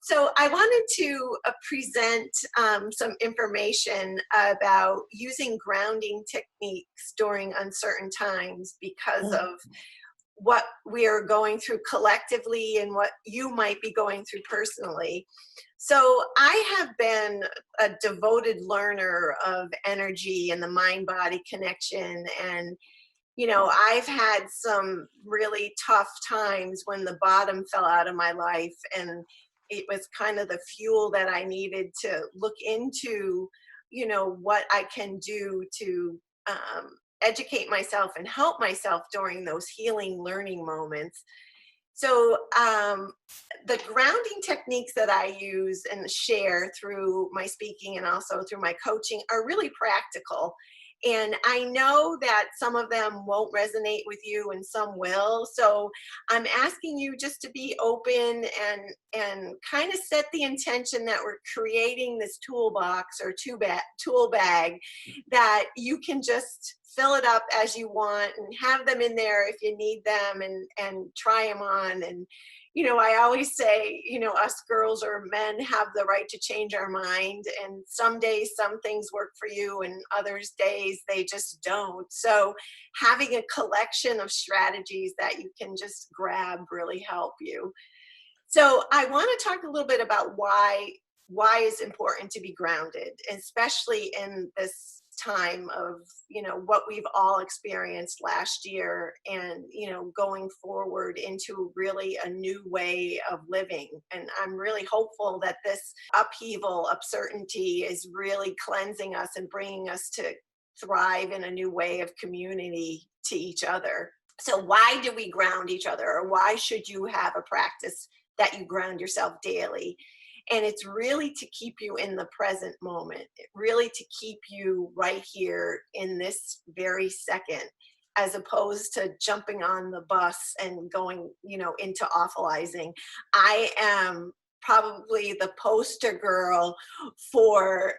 So I wanted to present some information about using grounding techniques during uncertain times because Mm. of what we are going through collectively and what you might be going through personally. So I have been a devoted learner of energy and the mind body connection. And I've had some really tough times when the bottom fell out of my life, and it was kind of the fuel that I needed to look into, what I can do to educate myself and help myself during those healing learning moments. So, the grounding techniques that I use and share through my speaking and also through my coaching are really practical. And I know that some of them won't resonate with you and some will. So I'm asking you just to be open and kind of set the intention that we're creating this toolbox or tool bag that you can just fill it up as you want and have them in there if you need them, and try them on. And I always say, us girls or men have the right to change our mind, and some days some things work for you and others days they just don't. So having a collection of strategies that you can just grab really help you. So I want to talk a little bit about why it's important to be grounded, especially in this time of what we've all experienced last year, and going forward into really a new way of living. And I'm really hopeful that this upheaval, uncertainty is really cleansing us and bringing us to thrive in a new way of community to each other. So why do we ground each other, or why should you have a practice that you ground yourself daily? And it's really to keep you in the present moment, really to keep you right here in this very second, as opposed to jumping on the bus and going, into awfulizing. I am probably the poster girl for,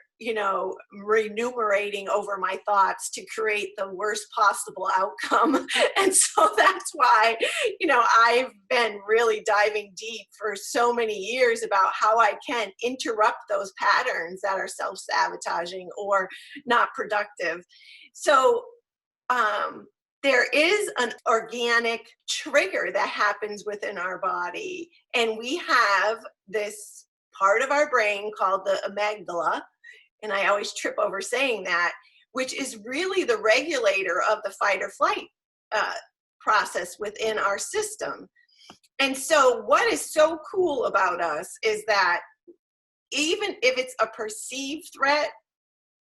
remunerating over my thoughts to create the worst possible outcome. And so that's why, I've been really diving deep for so many years about how I can interrupt those patterns that are self-sabotaging or not productive. So, there is an organic trigger that happens within our body, and we have this part of our brain called the amygdala, and I always trip over saying that, which is really the regulator of the fight or flight uh, process within our system. And so what is so cool about us is that even if it's a perceived threat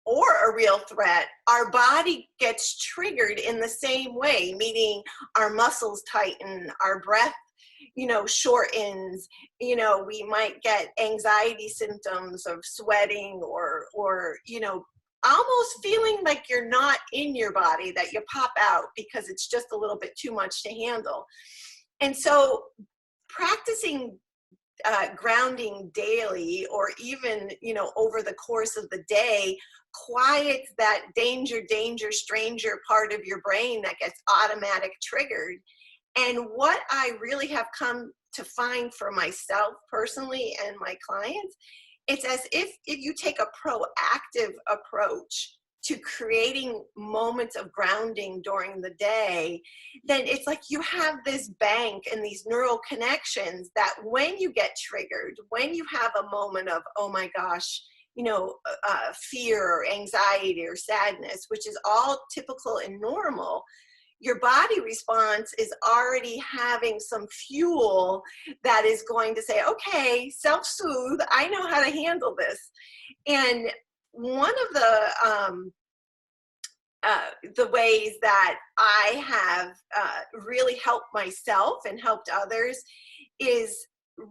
or a real threat, our body gets triggered in the same way, meaning our muscles tighten, our breath, shortens, we might get anxiety symptoms of sweating, or almost feeling like you're not in your body, that you pop out because it's just a little bit too much to handle. And so practicing grounding daily, or even over the course of the day, quiets that danger stranger part of your brain that gets automatic triggered. And what I really have come to find for myself personally and my clients, it's as if you take a proactive approach to creating moments of grounding during the day, then it's like you have this bank and these neural connections that when you get triggered, when you have a moment of, oh my gosh, fear or anxiety or sadness, which is all typical and normal, your body response is already having some fuel that is going to say, okay, self-soothe, I know how to handle this. And one of the ways that I have really helped myself and helped others is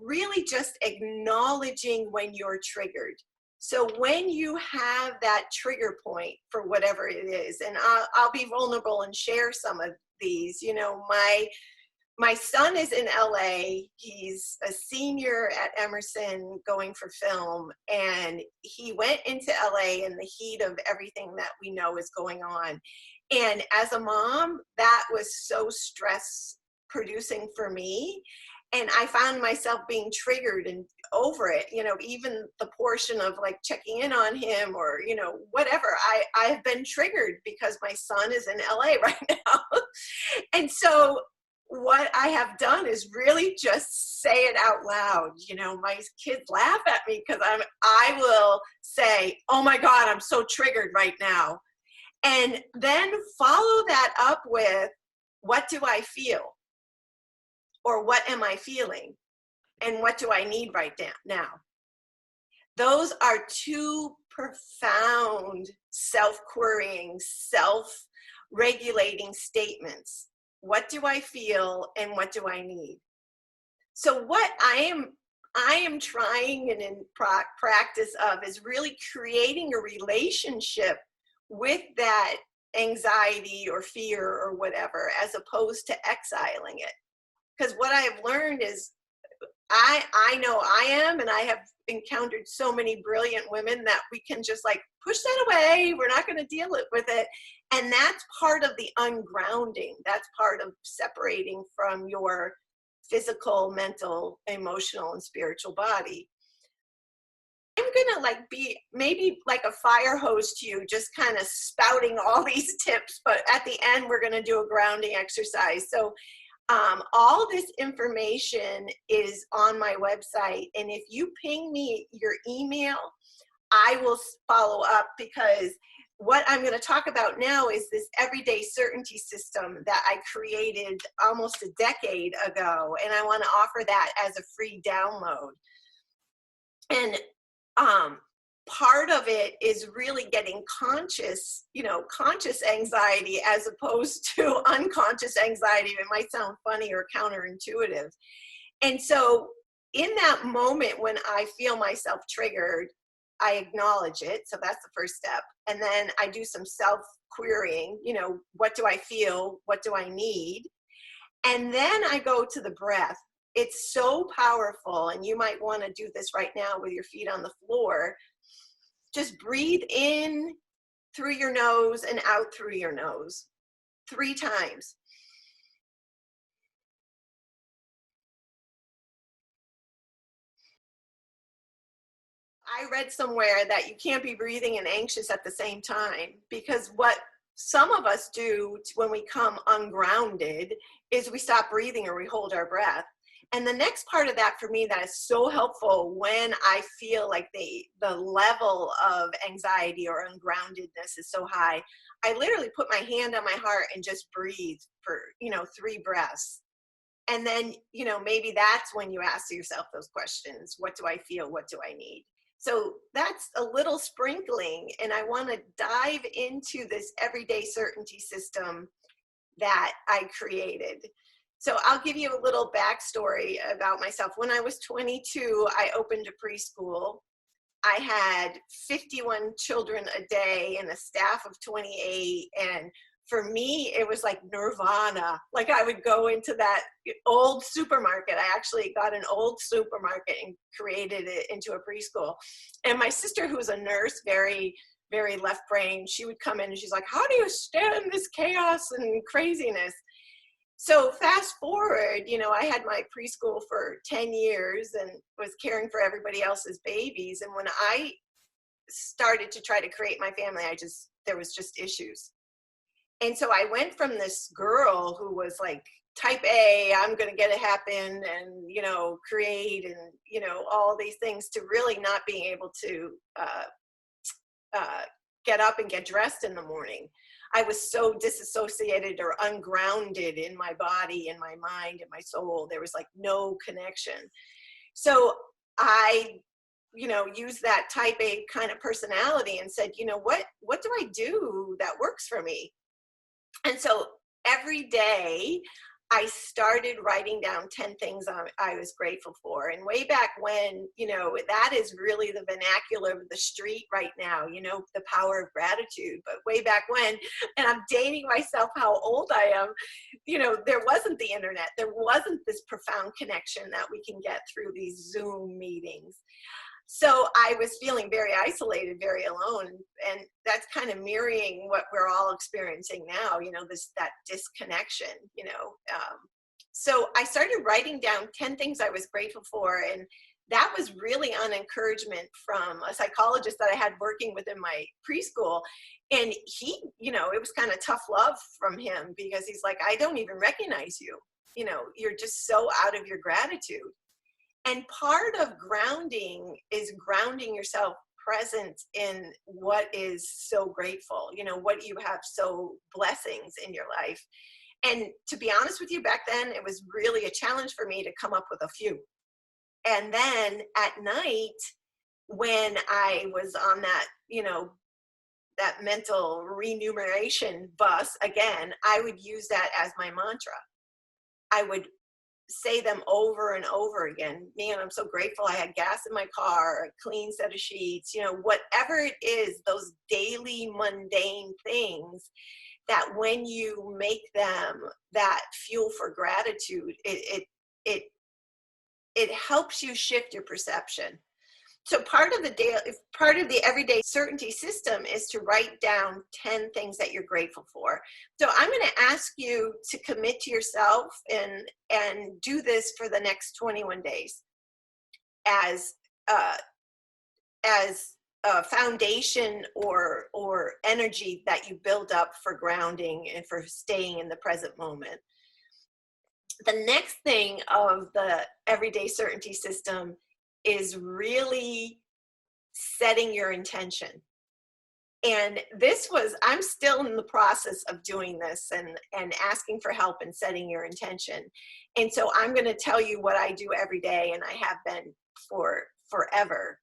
really just acknowledging when you're triggered. So when you have that trigger point for whatever it is, and I'll be vulnerable and share some of these. My son is in LA. He's a senior at Emerson going for film, and he went into LA in the heat of everything that we know is going on. And as a mom, that was so stress producing for me. And I found myself being triggered and over it, you know, even the portion of like checking in on him or, you know, whatever. I've been triggered because my son is in LA right now. And so what I have done is really just say it out loud. You know, my kids laugh at me because I will say, oh my God, I'm so triggered right now. And then follow that up with, what do I feel? Or what am I feeling? And what do I need right now? Those are two profound self-querying, self-regulating statements. What do I feel and what do I need? So what I am trying and in practice of is really creating a relationship with that anxiety or fear or whatever, as opposed to exiling it. Because what I have learned is I know I am, and I have encountered so many brilliant women that we can just like push that away. We're not going to deal with it. And that's part of the ungrounding. That's part of separating from your physical, mental, emotional, and spiritual body. I'm going to like be maybe like a fire hose to you, just kind of spouting all these tips, but at the end, we're going to do a grounding exercise. So all this information is on my website. And if you ping me your email, I will follow up, because what I'm going to talk about now is this everyday certainty system that I created almost a decade ago. And I want to offer that as a free download. And part of it is really getting conscious, you know, conscious anxiety as opposed to unconscious anxiety. It might sound funny or counterintuitive. And so in that moment when I feel myself triggered, I acknowledge it. So that's the first step. And then I do some self-querying, you know, what do I feel? What do I need? And then I go to the breath. It's so powerful. And you might want to do this right now with your feet on the floor. Just breathe in through your nose and out through your nose 3 times. I read somewhere that you can't be breathing and anxious at the same time, because what some of us do when we come ungrounded is we stop breathing or we hold our breath. And the next part of that for me that is so helpful when I feel like the level of anxiety or ungroundedness is so high, I literally put my hand on my heart and just breathe for, you know, 3 breaths. And then, you know, maybe that's when you ask yourself those questions. What do I feel? What do I need? So that's a little sprinkling. And I want to dive into this everyday certainty system that I created. So I'll give you a little backstory about myself. When I was 22, I opened a preschool. I had 51 children a day and a staff of 28. And for me, it was like nirvana. Like I would go into that old supermarket. I actually got an old supermarket and created it into a preschool. And my sister, who's a nurse, very, very left brain, she would come in and she's like, how do you stand this chaos and craziness? So fast forward, you know, I had my preschool for 10 years and was caring for everybody else's babies. And when I started to try to create my family, there was just issues. And so I went from this girl who was like type A, I'm going to get it happen and, you know, create and, you know, all these things, to really not being able to get up and get dressed in the morning. I was so disassociated or ungrounded in my body, in my mind, in my soul. There was like no connection. So I, you know, used that type A kind of personality and said, you know, what do I do that works for me? And so every day I started writing down 10 things I was grateful for. And way back when, you know, that is really the vernacular of the street right now, you know, the power of gratitude. But way back when, and I'm dating myself how old I am, you know, there wasn't the internet. There wasn't this profound connection that we can get through these Zoom meetings. So I was feeling very isolated, very alone. And that's kind of mirroring what we're all experiencing now, you know, that disconnection, you know. so I started writing down 10 things I was grateful for. And that was really on encouragement from a psychologist that I had working within my preschool. And he, it was kind of tough love from him, because he's like, I don't even recognize you. You're just so out of your gratitude. And part of grounding is grounding yourself present in what is so grateful, what you have so blessings in your life. And to be honest with you, back then, it was really a challenge for me to come up with a few. And then at night, when I was on that, that mental remuneration bus again, I would use that as my mantra. I would say them over and over again. Man, I'm so grateful I had gas in my car, a clean set of sheets, whatever it is, those daily mundane things that when you make them that fuel for gratitude, it helps you shift your perception. So part of the everyday certainty system is to write down 10 things that you're grateful for. So I'm going to ask you to commit to yourself and do this for the next 21 days as a foundation or energy that you build up for grounding and for staying in the present moment. The next thing of the everyday certainty system is really setting your intention. And I'm still in the process of doing this and asking for help and setting your intention. And so I'm going to tell you what I do every day, and I have been for forever,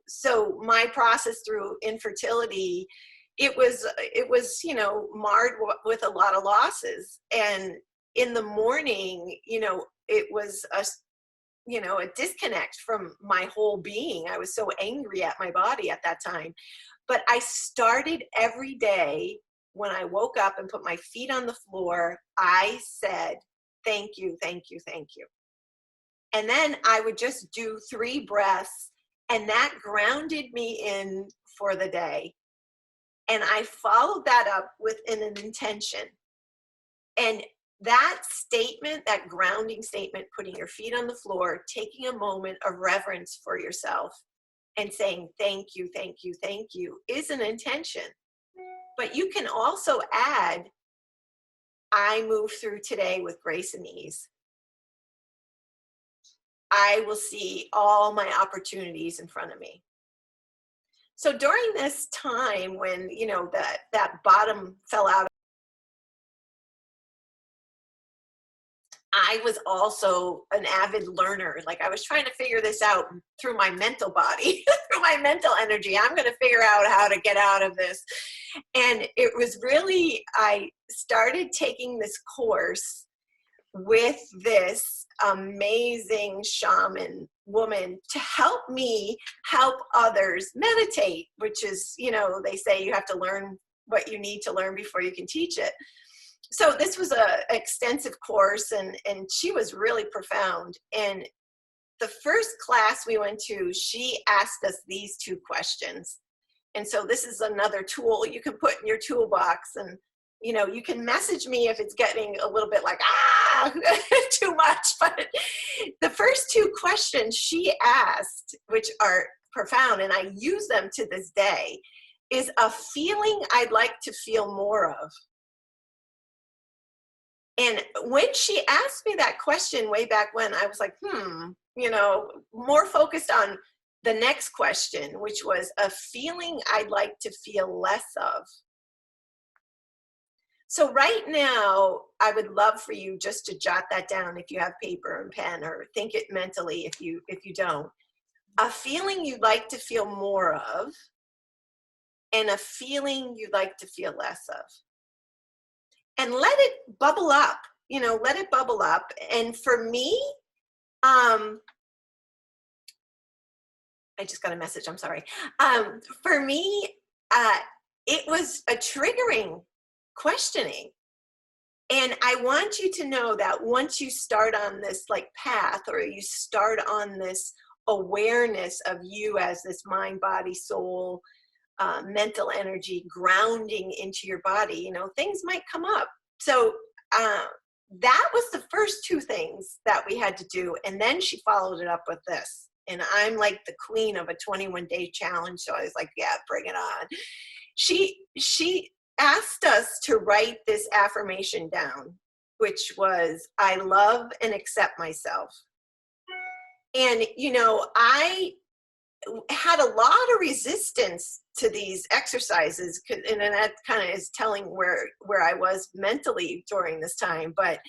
So my process through infertility, it was, marred with a lot of losses. And in the morning, it was a disconnect from my whole being. I was so angry at my body at that time. But I started every day when I woke up and put my feet on the floor, I said, thank you, thank you, thank you. And then I would just do 3 breaths, and that grounded me in for the day. And I followed that up with an intention. And that statement, that grounding statement, putting your feet on the floor, taking a moment of reverence for yourself and saying, thank you, thank you, thank you, is an intention. But you can also add, I move through today with grace and ease. I will see all my opportunities in front of me. So during this time when, that bottom fell out, I was also an avid learner. Like, I was trying to figure this out through my mental body, through my mental energy. I'm going to figure out how to get out of this. And it was really, I started taking this course with this amazing shaman woman to help me help others meditate, which is, they say you have to learn what you need to learn before you can teach it. So this was an extensive course, and she was really profound. And the first class we went to, she asked us these 2 questions. And so this is another tool you can put in your toolbox. And, you can message me if it's getting a little bit like, too much. But the first 2 questions she asked, which are profound, and I use them to this day, is a feeling I'd like to feel more of. And when she asked me that question way back when, I was like, more focused on the next question, which was a feeling I'd like to feel less of. So right now, I would love for you just to jot that down if you have paper and pen, or think it mentally if you don't. A feeling you'd like to feel more of, and a feeling you'd like to feel less of. And let it bubble up, let it bubble up. And for me, I just got a message, I'm sorry. For me, it was a triggering questioning. And I want you to know that once you start on this path, or you start on this awareness of you as this mind, body, soul, mental energy grounding into your body, things might come up. So that was the first two things that we had to do. And then she followed it up with this. And I'm like the queen of a 21-day challenge. So I was like, yeah, bring it on. She asked us to write this affirmation down, which was, I love and accept myself. And, you know, I had a lot of resistance to these exercises, and that kind of is telling where I was mentally during this time. But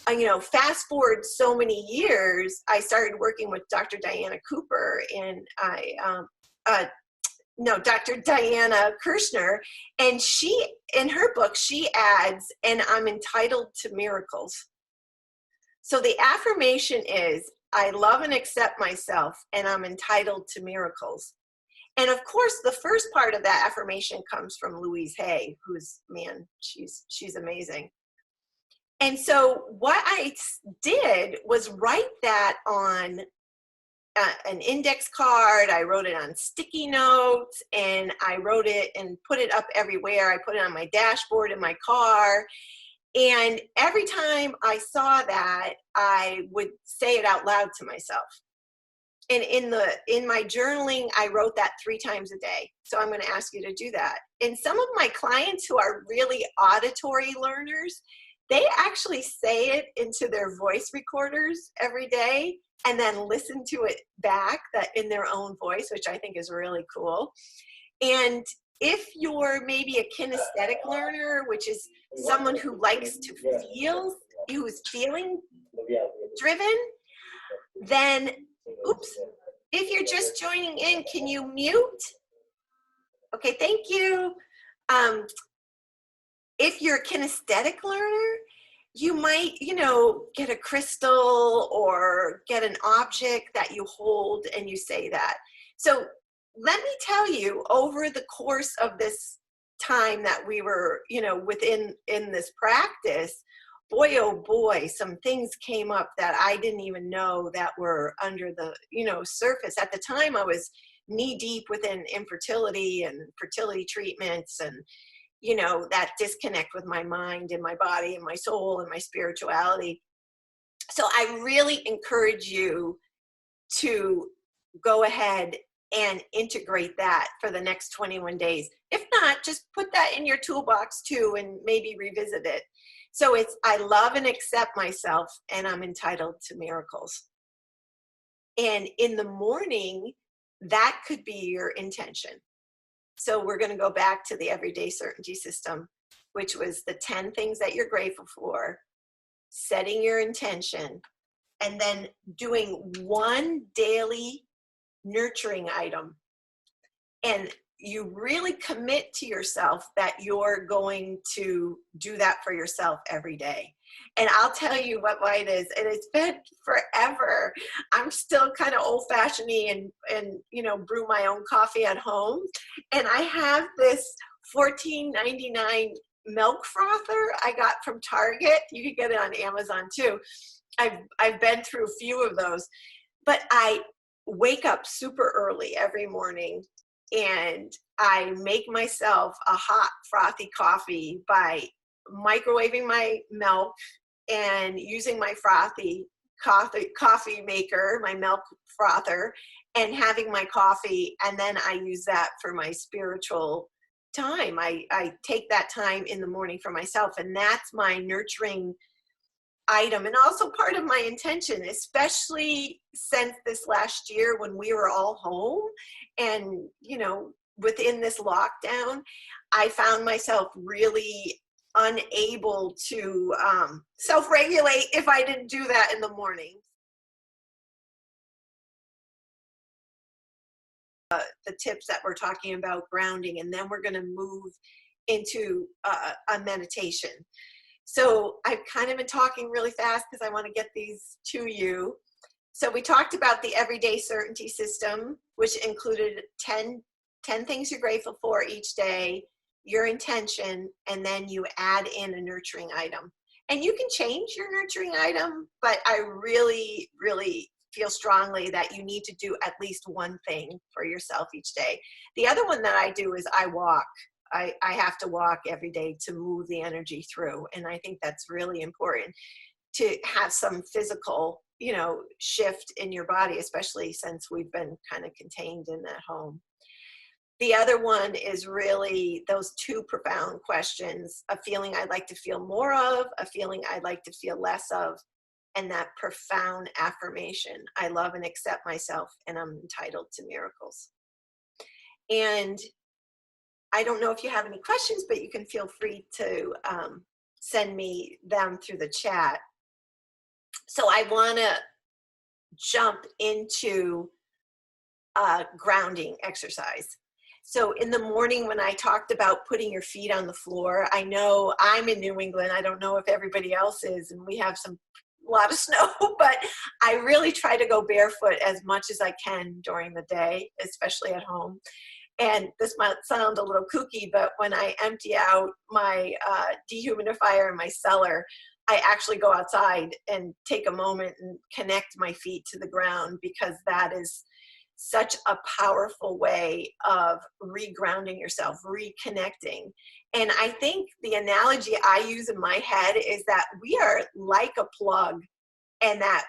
you know, fast forward so many years, I started working with Dr. Diana Cooper, and Dr. Diana Kirshner, and she, in her book, she adds, and I'm entitled to miracles. So the affirmation is, I love and accept myself, and I'm entitled to miracles. And of course, the first part of that affirmation comes from Louise Hay, who's, man, she's amazing. And so what I did was write that on an index card. I wrote it on sticky notes, and I wrote it and put it up everywhere. I put it on my dashboard in my car. And every time I saw that, I would say it out loud to myself. And in my journaling, I wrote that 3 times a day. So I'm going to ask you to do that. And some of my clients who are really auditory learners, they actually say it into their voice recorders every day and then listen to it back in their own voice, which I think is really cool. And if you're maybe a kinesthetic learner, which is someone who likes to feel, who's feeling driven, then, oops, if you're just joining in, can you mute? Okay, thank you. If you're a kinesthetic learner, you might, you know, get a crystal or get an object that you hold and you say that. So let me tell you, over the course of this time that we were, you know, in this practice, boy, oh boy, some things came up that I didn't even know that were under the, you know, surface. At the time, I was knee deep within infertility and fertility treatments, and, you know, that disconnect with my mind and my body and my soul and my spirituality. So I really encourage you to go ahead and integrate that for the next 21 days. If not, just put that in your toolbox too and maybe revisit it. So it's, I love and accept myself, and I'm entitled to miracles. And in the morning, that could be your intention. So we're going to go back to the everyday certainty system, which was the 10 things that you're grateful for, setting your intention, and then doing one daily nurturing item. And you really commit to yourself that you're going to do that for yourself every day. And I'll tell you why it is. And it's been forever. I'm still kind of old-fashioned and you know, brew my own coffee at home. And I have this $14.99 milk frother I got from Target. You can get it on Amazon too. I've been through a few of those. But I wake up super early every morning, and I make myself a hot frothy coffee by microwaving my milk and using my frothy coffee maker, my milk frother, and having my coffee. And then I use that for my spiritual time. I take that time in the morning for myself, and that's my nurturing item, and also part of my intention, especially since this last year when we were all home and, you know, within this lockdown, I found myself really unable to self-regulate if I didn't do that in the morning. The tips that we're talking about, grounding, and then we're going to move into a meditation. So I've kind of been talking really fast because I want to get these to you. So we talked about the everyday certainty system, which included 10 things you're grateful for each day, your intention, and then you add in a nurturing item. And you can change your nurturing item, but I really, really feel strongly that you need to do at least one thing for yourself each day. The other one that I do is I walk. I have to walk every day to move the energy through. And I think that's really important to have some physical, shift in your body, especially since we've been kind of contained in that home. The other one is really those two profound questions: a feeling I'd like to feel more of, a feeling I'd like to feel less of, and that profound affirmation: I love and accept myself, and I'm entitled to miracles. And I don't know if you have any questions, but you can feel free to send me them through the chat. So I want to jump into a grounding exercise. So in the morning, when I talked about putting your feet on the floor, I know I'm in New England. I don't know if everybody else is, and we have a lot of snow, but I really try to go barefoot as much as I can during the day, especially at home. And this might sound a little kooky, but when I empty out my dehumidifier in my cellar, I actually go outside and take a moment and connect my feet to the ground, because that is such a powerful way of regrounding yourself, reconnecting. And I think the analogy I use in my head is that we are like a plug, and that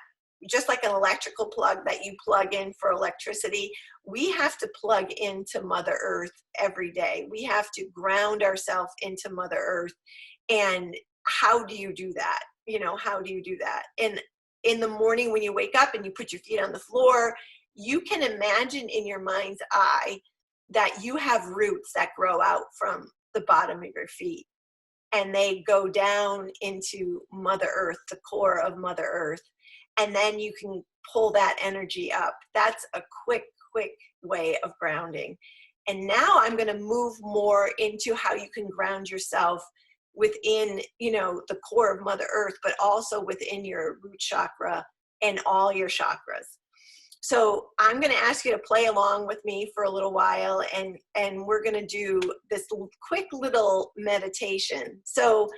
just like an electrical plug that you plug in for electricity, we have to plug into Mother Earth every day. We have to ground ourselves into Mother Earth. And how do you do that? How do you do that? And in the morning when you wake up and you put your feet on the floor, you can imagine in your mind's eye that you have roots that grow out from the bottom of your feet, and they go down into Mother Earth, the core of Mother Earth. And then you can pull that energy up. That's a quick way of grounding. And now I'm going to move more into how you can ground yourself within, the core of Mother Earth, but also within your root chakra and all your chakras. So I'm going to ask you to play along with me for a little while, and we're going to do this quick little meditation. So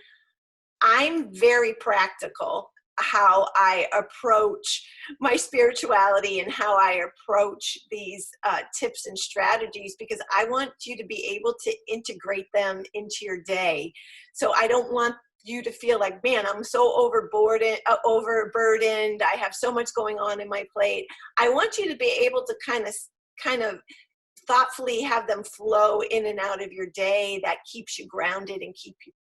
I'm very practical how I approach my spirituality and how I approach these tips and strategies, because I want you to be able to integrate them into your day. So I don't want you to feel like, man, I'm so overburdened. I have so much going on in my plate. I want you to be able to kind of thoughtfully have them flow in and out of your day. That keeps you grounded and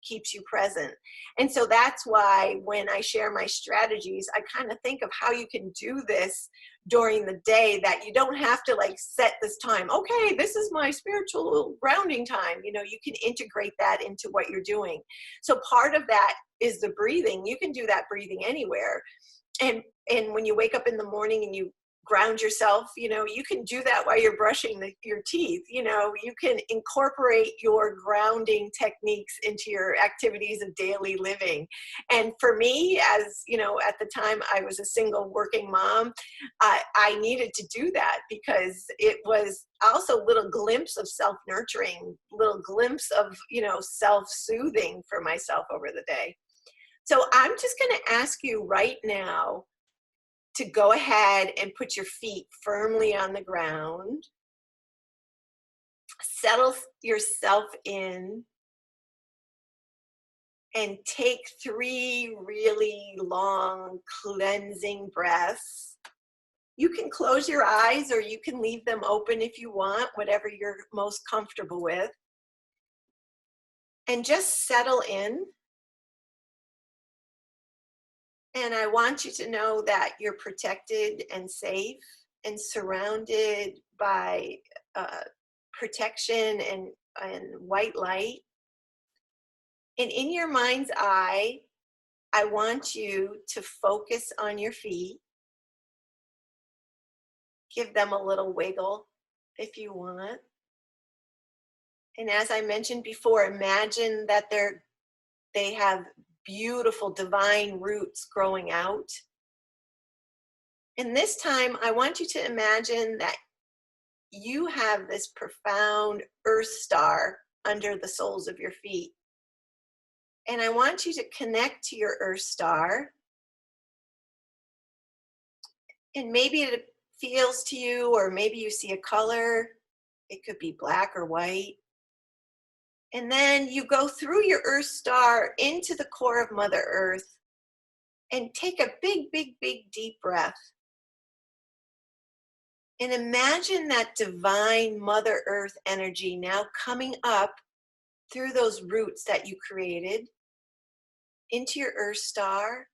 keeps you present. And so that's why when I share my strategies, I kind of think of how you can do this during the day, that you don't have to set this time. Okay, this is my spiritual grounding time. You can integrate that into what you're doing. So part of that is the breathing. You can do that breathing anywhere. And when you wake up in the morning and you ground yourself, you can do that while you're brushing your teeth. You can incorporate your grounding techniques into your activities of daily living. And for me, as at the time I was a single working mom, I needed to do that, because it was also a little glimpse of self-nurturing, little glimpse of self-soothing for myself over the day. So I'm just going to ask you right now to go ahead and put your feet firmly on the ground. Settle yourself in and take 3 really long cleansing breaths. You can close your eyes or you can leave them open if you want, whatever you're most comfortable with. And just settle in. And I want you to know that you're protected and safe and surrounded by protection and white light. And in your mind's eye, I want you to focus on your feet. Give them a little wiggle if you want. And as I mentioned before, imagine that they have beautiful divine roots growing out. And this time, I want you to imagine that you have this profound earth star under the soles of your feet. And I want you to connect to your earth star. And maybe it feels to you, or maybe you see a color. It could be black or white. And then you go through your Earth star into the core of Mother Earth and take a big, big, big deep breath. And imagine that divine Mother Earth energy now coming up through those roots that you created into your Earth star,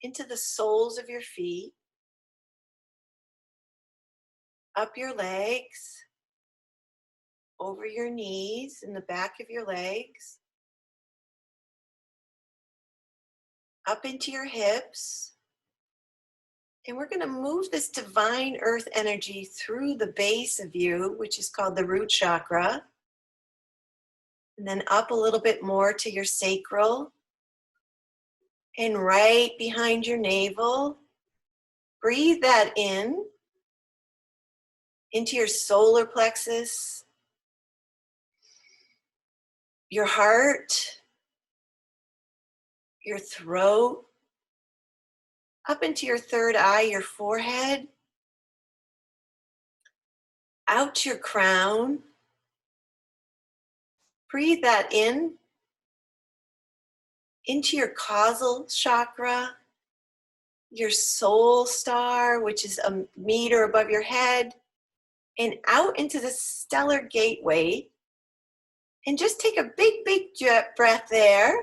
into the soles of your feet, up your legs, over your knees, in the back of your legs, up into your hips. And we're going to move this divine earth energy through the base of you, which is called the root chakra. And then up a little bit more to your sacral. And right behind your navel. Breathe that in into your solar plexus, your heart, your throat, up into your third eye, your forehead, out your crown. Breathe that in into your causal chakra, your soul star, which is a meter above your head, and out into the stellar gateway. And just take a big, big breath there.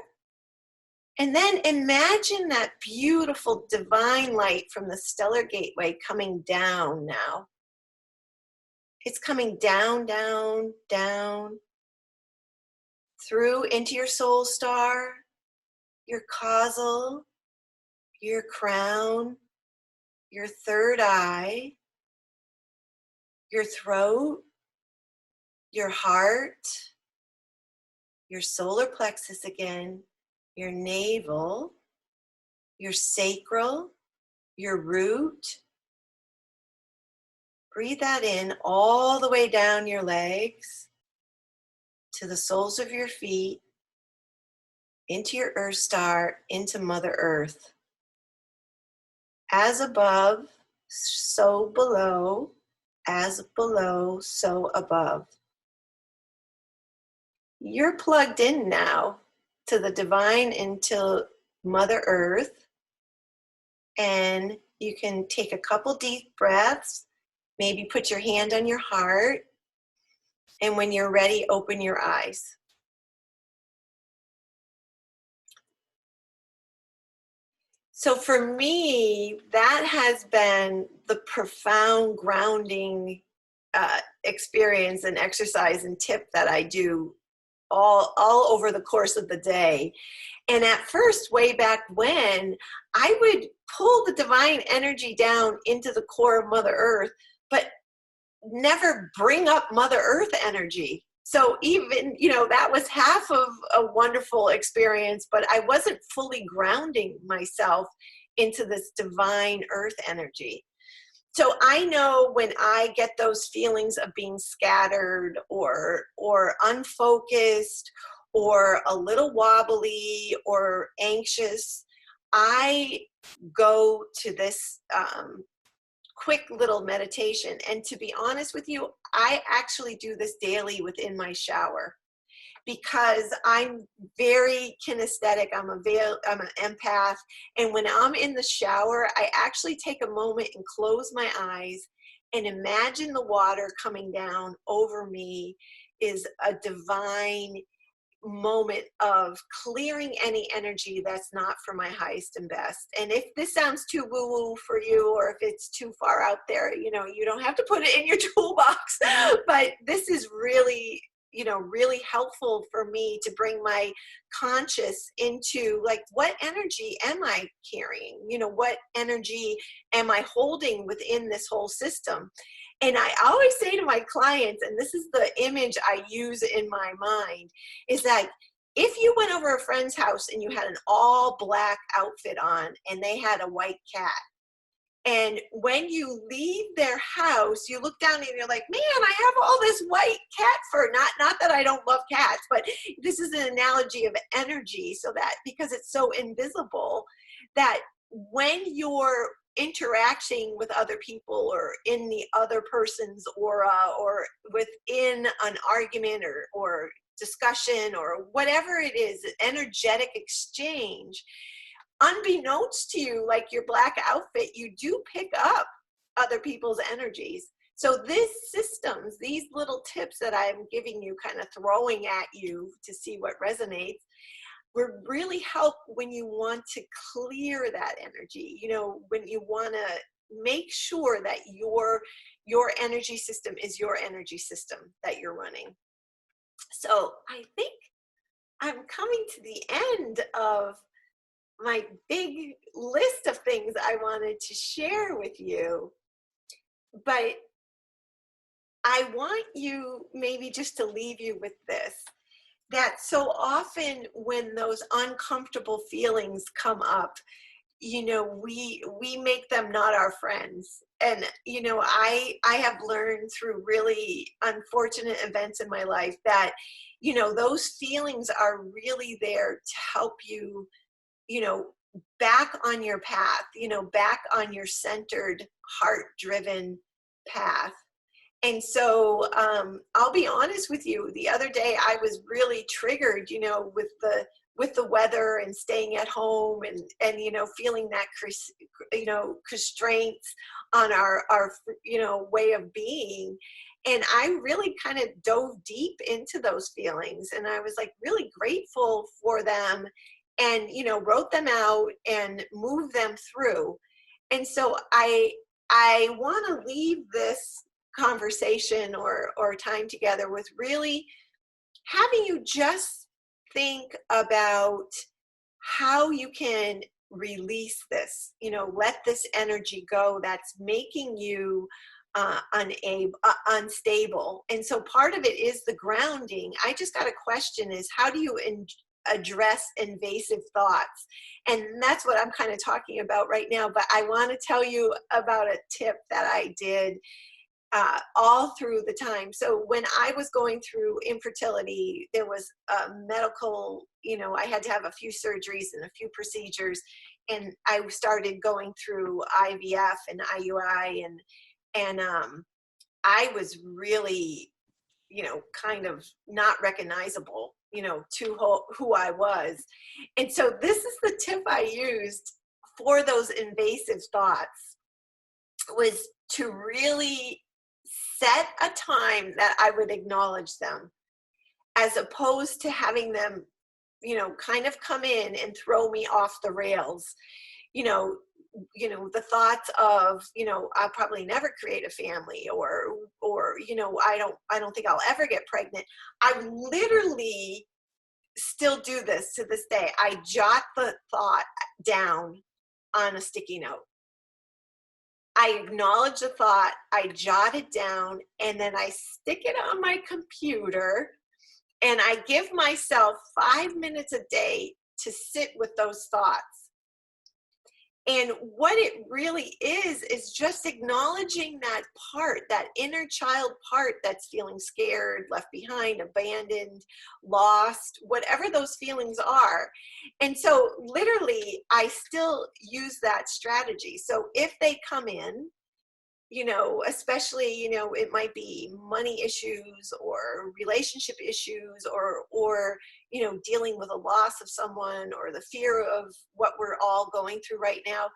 And then imagine that beautiful divine light from the stellar gateway coming down now. It's coming down, down, down, through into your soul star, your causal, your crown, your third eye, your throat, your heart, your solar plexus again, your navel, your sacral, your root. Breathe that in all the way down your legs to the soles of your feet, into your earth star, into Mother Earth. As above, so below. As below, so above. You're plugged in now to the divine, into Mother Earth. And you can take a couple deep breaths, maybe put your hand on your heart. And when you're ready, open your eyes. So for me, that has been the profound grounding experience and exercise and tip that I do all over the course of the day. And at first, way back when, I would pull the divine energy down into the core of Mother Earth, but never bring up Mother Earth energy. So even, that was half of a wonderful experience, but I wasn't fully grounding myself into this divine earth energy. So I know when I get those feelings of being scattered or unfocused or a little wobbly or anxious, I go to this quick little meditation. And to be honest with you, I actually do this daily within my shower because I'm very kinesthetic. I'm an empath. And when I'm in the shower, I actually take a moment and close my eyes and imagine the water coming down over me is a divine moment of clearing any energy that's not for my highest and best. And if this sounds too woo-woo for you, or if it's too far out there, you don't have to put it in your toolbox. But this is really, really helpful for me to bring my conscious into, like, what energy am I carrying? What energy am I holding within this whole system? And I always say to my clients, and this is the image I use in my mind, is that if you went over a friend's house and you had an all black outfit on and they had a white cat, and when you leave their house, you look down and you're like, man, I have all this white cat fur. Not that I don't love cats, but this is an analogy of energy, so that because it's so invisible, that when you're interacting with other people or in the other person's aura or within an argument or discussion or whatever it is, energetic exchange, unbeknownst to you, like your black outfit, you do pick up other people's energies. So these systems, these little tips that I'm giving you, kind of throwing at you to see what resonates, will really help when you want to clear that energy, you know, when you want to make sure that your energy system is your energy system that you're running. So I think I'm coming to the end of my big list of things I wanted to share with you, but I want you maybe just to leave you with this, that so often when those uncomfortable feelings come up, you know, we make them not our friends. And, you know, I have learned through really unfortunate events in my life that, you know, those feelings are really there to help you, you know, back on your path, you know, back on your centered, heart-driven path. And so I'll be honest with you, the other day I was really triggered, you know, with the weather and staying at home and you know, feeling that, you know, constraints on our, you know, way of being. And I really kind of dove deep into those feelings, and I was like really grateful for them, and, you know, wrote them out and moved them through. And so I want to leave this conversation or time together with really having you just think about how you can release this, you know, let this energy go that's making you unstable. And so part of it is the grounding. I just got a question, is how do you address invasive thoughts? And that's what I'm kind of talking about right now. But I want to tell you about a tip that I did all through the time. So when I was going through infertility, there was a medical, you know, I had to have a few surgeries and a few procedures, and I started going through IVF and IUI, and I was really, you know, kind of not recognizable, you know, to who I was. And so this is the tip I used for those invasive thoughts, was to really set a time that I would acknowledge them, as opposed to having them, you know, kind of come in and throw me off the rails. You know, the thoughts of, you know, I'll probably never create a family, or, you know, I don't think I'll ever get pregnant. I literally still do this to this day. I jot the thought down on a sticky note. I acknowledge the thought, I jot it down, and then I stick it on my computer, and I give myself 5 minutes a day to sit with those thoughts. And what it really is just acknowledging that part, that inner child part that's feeling scared, left behind, abandoned, lost, whatever those feelings are. And so literally, I still use that strategy. So if they come in, you know, especially, you know, it might be money issues or relationship issues, or, you know, dealing with a loss of someone, or the fear of what we're all going through right now,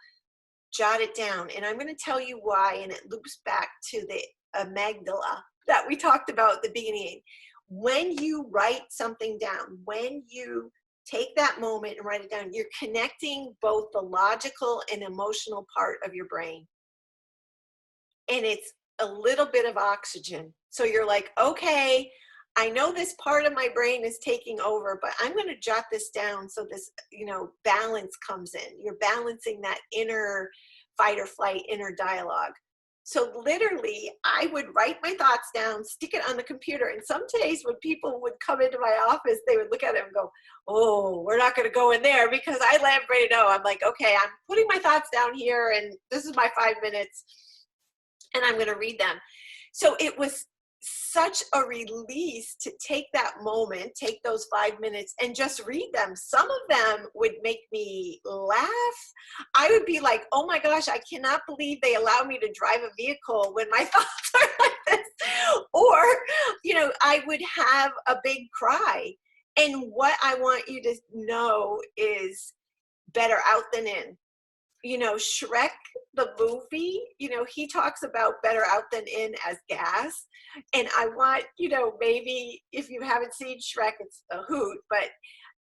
jot it down. And I'm going to tell you why, and it loops back to the amygdala that we talked about at the beginning. When you write something down, when you take that moment and write it down, you're connecting both the logical and emotional part of your brain. And it's a little bit of oxygen. So you're like, okay, I know this part of my brain is taking over, but I'm going to jot this down so this, you know, balance comes in. You're balancing that inner fight or flight, inner dialogue. So literally, I would write my thoughts down, stick it on the computer. And some days when people would come into my office, they would look at it and go, oh, we're not going to go in there, because I let everybody know. I'm like, okay, I'm putting my thoughts down here, and this is my 5 minutes, and I'm going to read them. So it was such a release to take that moment, take those 5 minutes and just read them. Some of them would make me laugh. I would be like, oh my gosh, I cannot believe they allow me to drive a vehicle when my thoughts are like this. Or, you know, I would have a big cry. And what I want you to know is better out than in. You know, Shrek, the movie, you know, he talks about better out than in as gas. And I want, you know, maybe if you haven't seen Shrek, it's a hoot, but,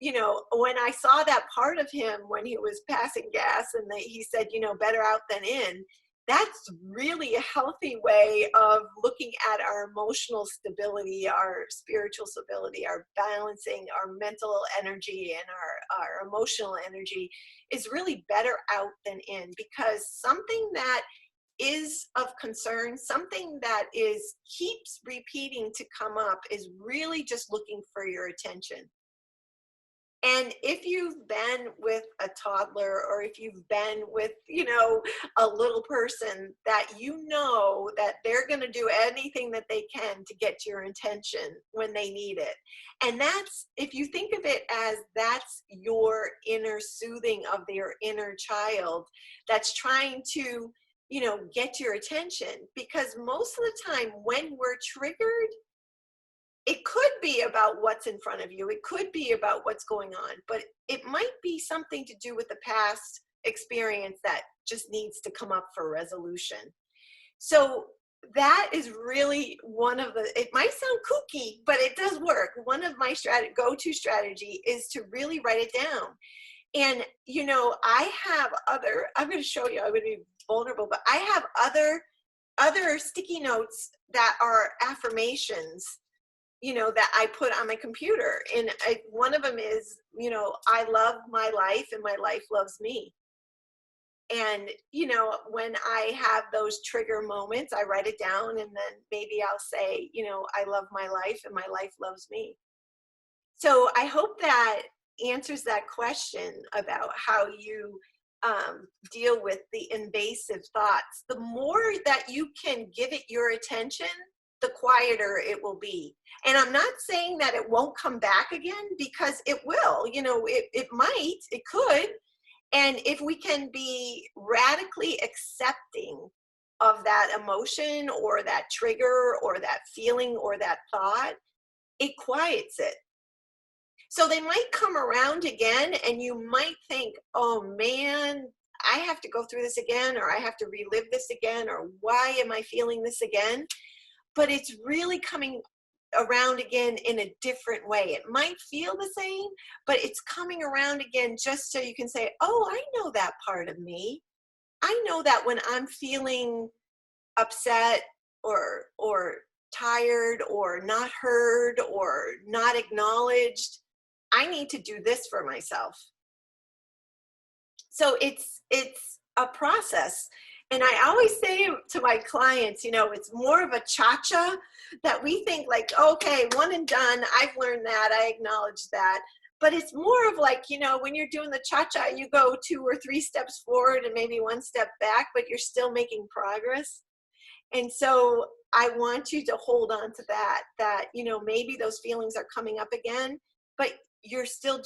you know, when I saw that part of him when he was passing gas and he said, you know, better out than in, that's really a healthy way of looking at our emotional stability, our spiritual stability, our balancing, our mental energy, and our emotional energy is really better out than in, because something that is of concern, something that keeps repeating to come up is really just looking for your attention. And if you've been with a toddler, or if you've been with, you know, a little person, that you know that they're going to do anything that they can to get your attention when they need it. And that's, if you think of it as that's your inner soothing of their inner child that's trying to, you know, get your attention. Because most of the time when we're triggered, it could be about what's in front of you. It could be about what's going on, but it might be something to do with the past experience that just needs to come up for resolution. So that is really one of the, it might sound kooky, but it does work. One of my go-to strategy is to really write it down. And, you know, I have other, I'm going to show you, I'm going to be vulnerable, but I have other sticky notes that are affirmations, you know, that I put on my computer. And one of them is, you know, I love my life and my life loves me. And, you know, when I have those trigger moments, I write it down, and then maybe I'll say, you know, I love my life and my life loves me. So I hope that answers that question about how you deal with the invasive thoughts. The more that you can give it your attention, the quieter it will be. And I'm not saying that it won't come back again, because it will. You know, it might, it could. And if we can be radically accepting of that emotion or that trigger or that feeling or that thought, it quiets it. So they might come around again, and you might think, oh man, I have to go through this again, or I have to relive this again, or why am I feeling this again? But it's really coming around again in a different way. It might feel the same, but it's coming around again just so you can say, oh, I know that part of me. I know that when I'm feeling upset or tired or not heard or not acknowledged, I need to do this for myself. So it's a process. And I always say to my clients, you know, it's more of a cha-cha, that we think like, okay, one and done, I've learned that, I acknowledge that. But it's more of like, you know, when you're doing the cha-cha, you go 2 or 3 steps forward and maybe 1 step back, but you're still making progress. And so I want you to hold on to that, you know, maybe those feelings are coming up again, but you're still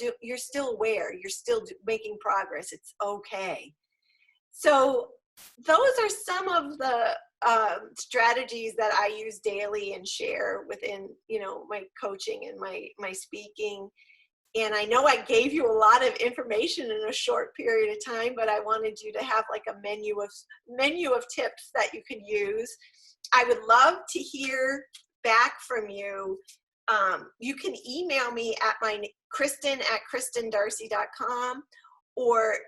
aware, you're still making progress. It's okay. So those are some of the strategies that I use daily and share within, you know, my coaching and my speaking. And I know I gave you a lot of information in a short period of time, but I wanted you to have like a menu of tips that you can use. I would love to hear back from you. You can email me at my Kristen@KristenDarcy.com, or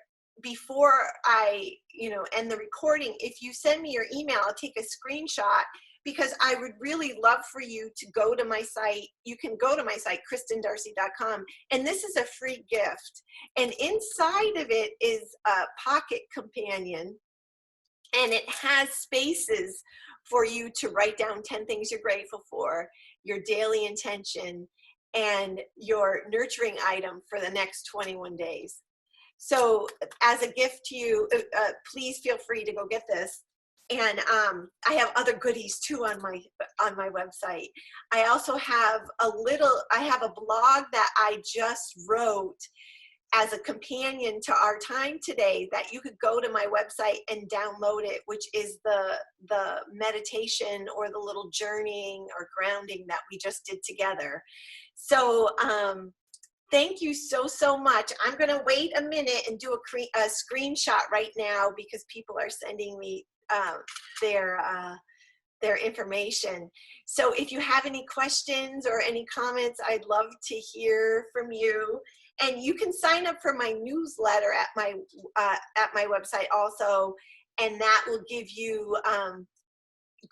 before I, you know, end the recording, if you send me your email, I'll take a screenshot, because I would really love for you to go to my site. You can go to my site, KristenDarcy.com, and this is a free gift. And inside of it is a pocket companion, and it has spaces for you to write down 10 things you're grateful for, your daily intention, and your nurturing item for the next 21 days. So as a gift to you, please feel free to go get this. And I have other goodies too on my website. I also have a blog that I just wrote as a companion to our time today that you could go to my website and download it, which is the meditation or the little journeying or grounding that we just did together. So thank you so much. I'm going to wait a minute and do a screenshot right now because people are sending me their information. So if you have any questions or any comments, I'd love to hear from you. And you can sign up for my newsletter at my website also, and that will give you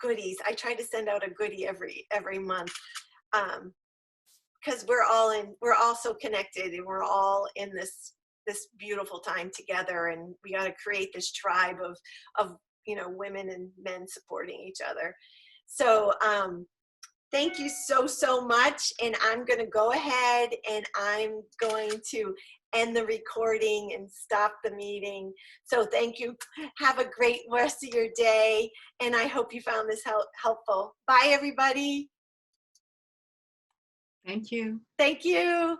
goodies. I try to send out a goodie every month because we're all so connected, and we're all in this beautiful time together, and we got to create this tribe of women and men supporting each other. So thank you so much, and I'm going to go ahead and I'm going to end the recording and stop the meeting. So thank you. Have a great rest of your day, and I hope you found this helpful. Bye, everybody. Thank you. Thank you.